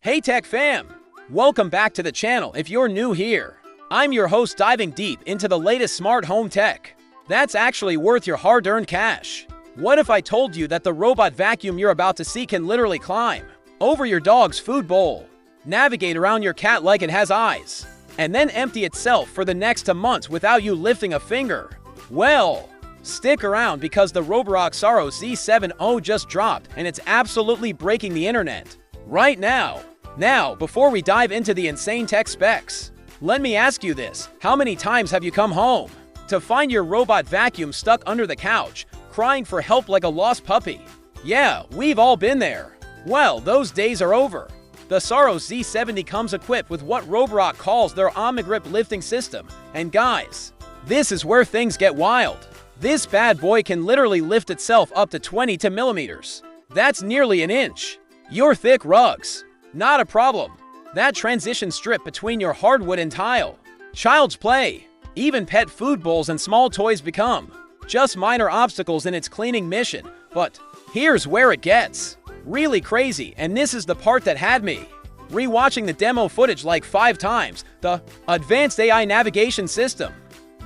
Hey Tech Fam! Welcome back to the channel if you're new here. I'm your host diving deep into the latest smart home tech. That's actually worth your hard-earned cash. What if I told you that the robot vacuum you're about to see can literally climb over your dog's food bowl, navigate around your cat like it has eyes, and then empty itself for the next 2 months without you lifting a finger? Well, stick around because the Roborock Saros Z70 just dropped and it's absolutely breaking the internet right now. Now, before we dive into the insane tech specs, let me ask you this. How many times have you come home to find your robot vacuum stuck under the couch, crying for help like a lost puppy? Yeah, we've all been there. Well, those days are over. The Saros Z70 comes equipped with what Roborock calls their OmniGrip lifting system. And guys, this is where things get wild. This bad boy can literally lift itself up to 22 millimeters. That's nearly an inch. Your thick rugs, not a problem. That transition strip between your hardwood and tile, child's play, even pet food bowls and small toys become just minor obstacles in its cleaning mission. But here's where it gets really crazy, and this is the part that had me rewatching the demo footage like 5 times. The advanced AI navigation system.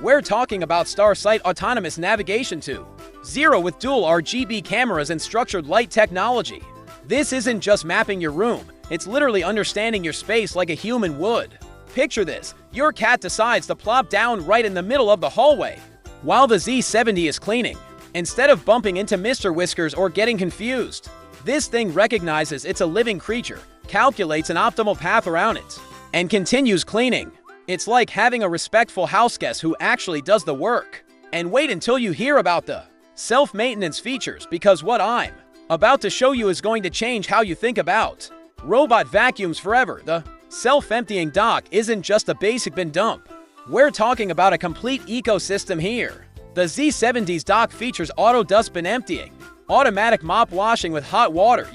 We're talking about Starsight autonomous navigation 2.0 with dual RGB cameras and structured light technology. This isn't just mapping your room, it's literally understanding your space like a human would. Picture this, your cat decides to plop down right in the middle of the hallway while the Z70 is cleaning. Instead of bumping into Mr. Whiskers or getting confused, this thing recognizes it's a living creature, calculates an optimal path around it, and continues cleaning. It's like having a respectful houseguest who actually does the work. And wait until you hear about the self-maintenance features, because what I'm about to show you is going to change how you think about robot vacuums forever. The self-emptying dock isn't just a basic bin dump. We're talking about a complete ecosystem here. The Z70's dock features auto dustbin emptying, automatic mop washing with hot water,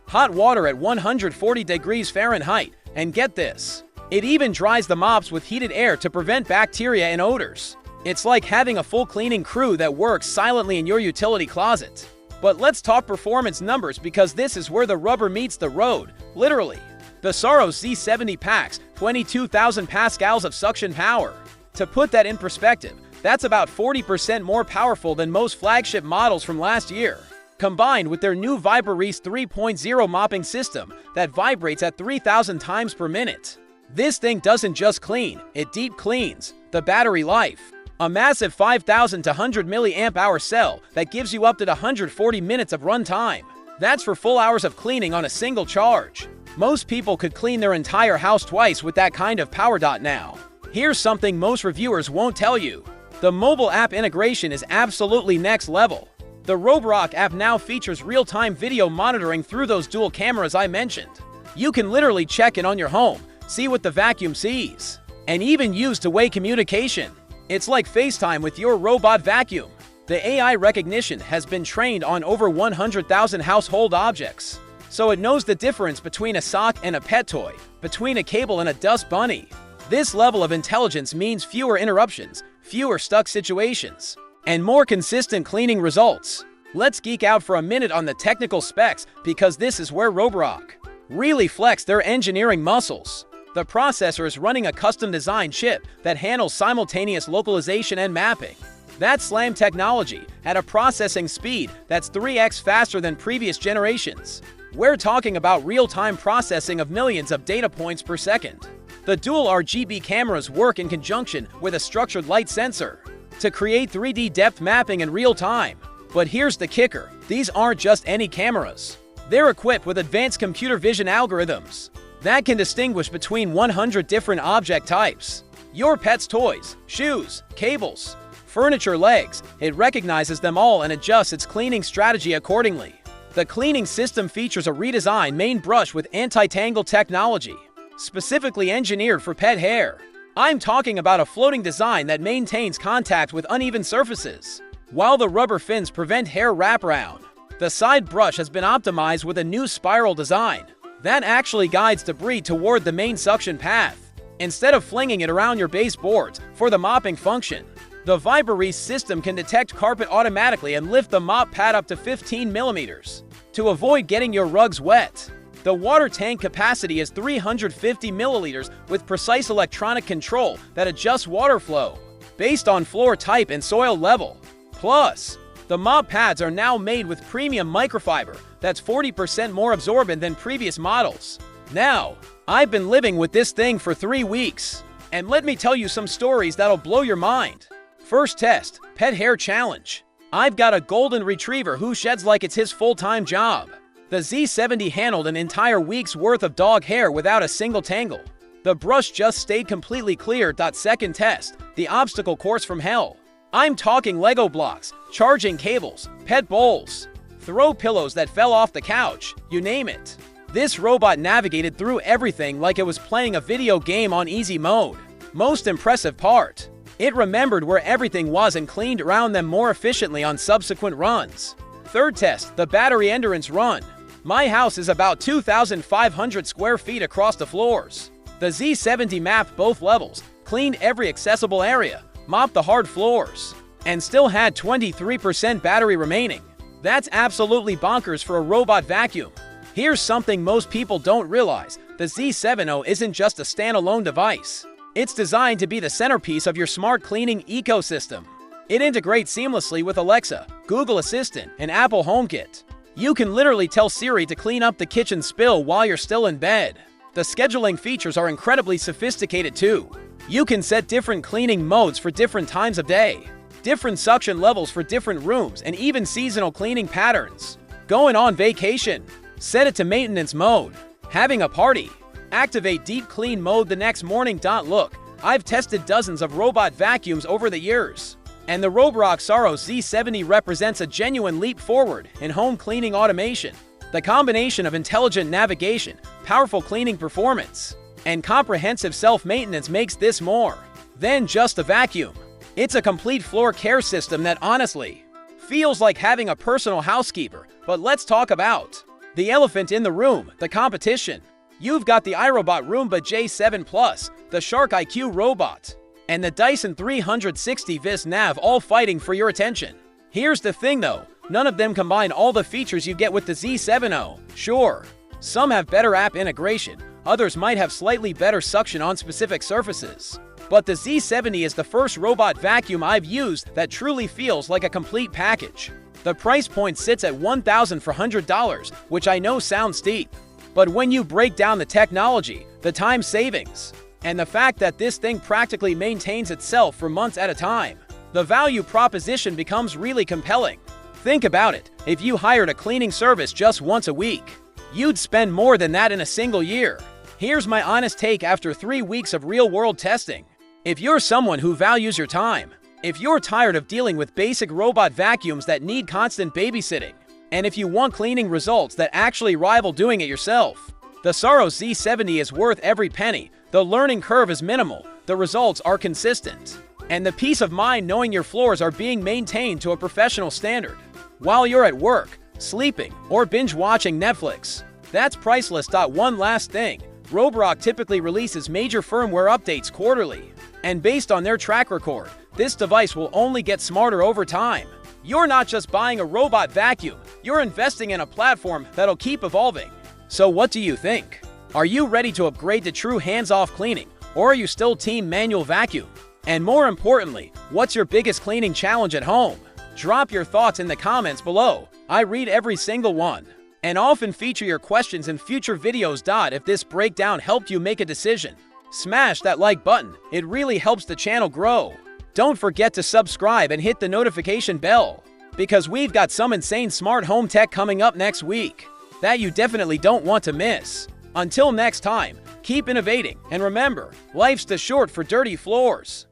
hot water at 140 degrees Fahrenheit, and get this, it even dries the mops with heated air to prevent bacteria and odors. It's like having a full cleaning crew that works silently in your utility closet. But let's talk performance numbers, because this is where the rubber meets the road, literally. The Saros Z70 packs 22,000 pascals of suction power. To put that in perspective, that's about 40% more powerful than most flagship models from last year. Combined with their new Roborock 3.0 mopping system that vibrates at 3,000 times per minute. This thing doesn't just clean, it deep cleans. The battery life. A massive 5,000 to 100 mAh cell that gives you up to 140 minutes of runtime. That's for full hours of cleaning on a single charge. Most people could clean their entire house twice with that kind of power. Now, here's something most reviewers won't tell you. The mobile app integration is absolutely next level. The Roborock app now features real-time video monitoring through those dual cameras I mentioned. You can literally check in on your home, see what the vacuum sees, and even use two-way communication. It's like FaceTime with your robot vacuum. The AI recognition has been trained on over 100,000 household objects, so it knows the difference between a sock and a pet toy, between a cable and a dust bunny. This level of intelligence means fewer interruptions, fewer stuck situations, and more consistent cleaning results. Let's geek out for a minute on the technical specs, because this is where Roborock really flexed their engineering muscles. The processor is running a custom-designed chip that handles simultaneous localization and mapping. That's SLAM technology at a processing speed that's 3x faster than previous generations. We're talking about real-time processing of millions of data points per second. The dual RGB cameras work in conjunction with a structured light sensor to create 3D depth mapping in real time. But here's the kicker, these aren't just any cameras. They're equipped with advanced computer vision algorithms that can distinguish between 100 different object types. Your pet's toys, shoes, cables, furniture legs, it recognizes them all and adjusts its cleaning strategy accordingly. The cleaning system features a redesigned main brush with anti-tangle technology, specifically engineered for pet hair. I'm talking about a floating design that maintains contact with uneven surfaces, while the rubber fins prevent hair wraparound. The side brush has been optimized with a new spiral design that actually guides debris toward the main suction path, instead of flinging it around your baseboards for the mopping function. The Roborock system can detect carpet automatically and lift the mop pad up to 15 millimeters to avoid getting your rugs wet. The water tank capacity is 350 milliliters with precise electronic control that adjusts water flow based on floor type and soil level. Plus, the mop pads are now made with premium microfiber that's 40% more absorbent than previous models. Now, I've been living with this thing for 3 weeks, and let me tell you some stories that'll blow your mind. First test, pet hair challenge. I've got a golden retriever who sheds like it's his full-time job. The Z70 handled an entire week's worth of dog hair without a single tangle. The brush just stayed completely clear. Second test, the obstacle course from hell. I'm talking Lego blocks, charging cables, pet bowls, throw pillows that fell off the couch, you name it. This robot navigated through everything like it was playing a video game on easy mode. Most impressive part, it remembered where everything was and cleaned around them more efficiently on subsequent runs. Third test, the battery endurance run. My house is about 2,500 square feet across the floors. The Z70 mapped both levels, cleaned every accessible area, mopped the hard floors, and still had 23% battery remaining. That's absolutely bonkers for a robot vacuum. Here's something most people don't realize. The Z70 isn't just a standalone device. It's designed to be the centerpiece of your smart cleaning ecosystem. It integrates seamlessly with Alexa, Google Assistant, and Apple HomeKit. You can literally tell Siri to clean up the kitchen spill while you're still in bed. The scheduling features are incredibly sophisticated too. You can set different cleaning modes for different times of day, different suction levels for different rooms, and even seasonal cleaning patterns. Going on vacation? Set it to maintenance mode. Having a party? Activate deep clean mode the next morning. Look, I've tested dozens of robot vacuums over the years, and the Roborock Saros Z70 represents a genuine leap forward in home cleaning automation. The combination of intelligent navigation, powerful cleaning performance, and comprehensive self-maintenance makes this more than just a vacuum. It's a complete floor care system that honestly feels like having a personal housekeeper. But let's talk about the elephant in the room, the competition. You've got the iRobot Roomba J7 Plus, the Shark IQ robot, and the Dyson 360 Vis Nav all fighting for your attention. Here's the thing though, none of them combine all the features you get with the Z70. Sure, some have better app integration, others might have slightly better suction on specific surfaces. But the Z70 is the first robot vacuum I've used that truly feels like a complete package. The price point sits at $1,400, which I know sounds steep. But when you break down the technology, the time savings, and the fact that this thing practically maintains itself for months at a time, the value proposition becomes really compelling. Think about it, if you hired a cleaning service just once a week, you'd spend more than that in a single year. Here's my honest take after 3 weeks of real-world testing. If you're someone who values your time, if you're tired of dealing with basic robot vacuums that need constant babysitting, and if you want cleaning results that actually rival doing it yourself, the Saros Z70 is worth every penny. The learning curve is minimal, the results are consistent, and the peace of mind knowing your floors are being maintained to a professional standard while you're at work, sleeping, or binge-watching Netflix. That's priceless. One last thing, Roborock typically releases major firmware updates quarterly, and based on their track record, this device will only get smarter over time. You're not just buying a robot vacuum, you're investing in a platform that'll keep evolving. So what do you think? Are you ready to upgrade to true hands-off cleaning, or are you still team manual vacuum? And more importantly, what's your biggest cleaning challenge at home? Drop your thoughts in the comments below. I read every single one, and often feature your questions in future videos. If this breakdown helped you make a decision, smash that like button, it really helps the channel grow. Don't forget to subscribe and hit the notification bell, because we've got some insane smart home tech coming up next week that you definitely don't want to miss. Until next time, keep innovating, and remember, life's too short for dirty floors.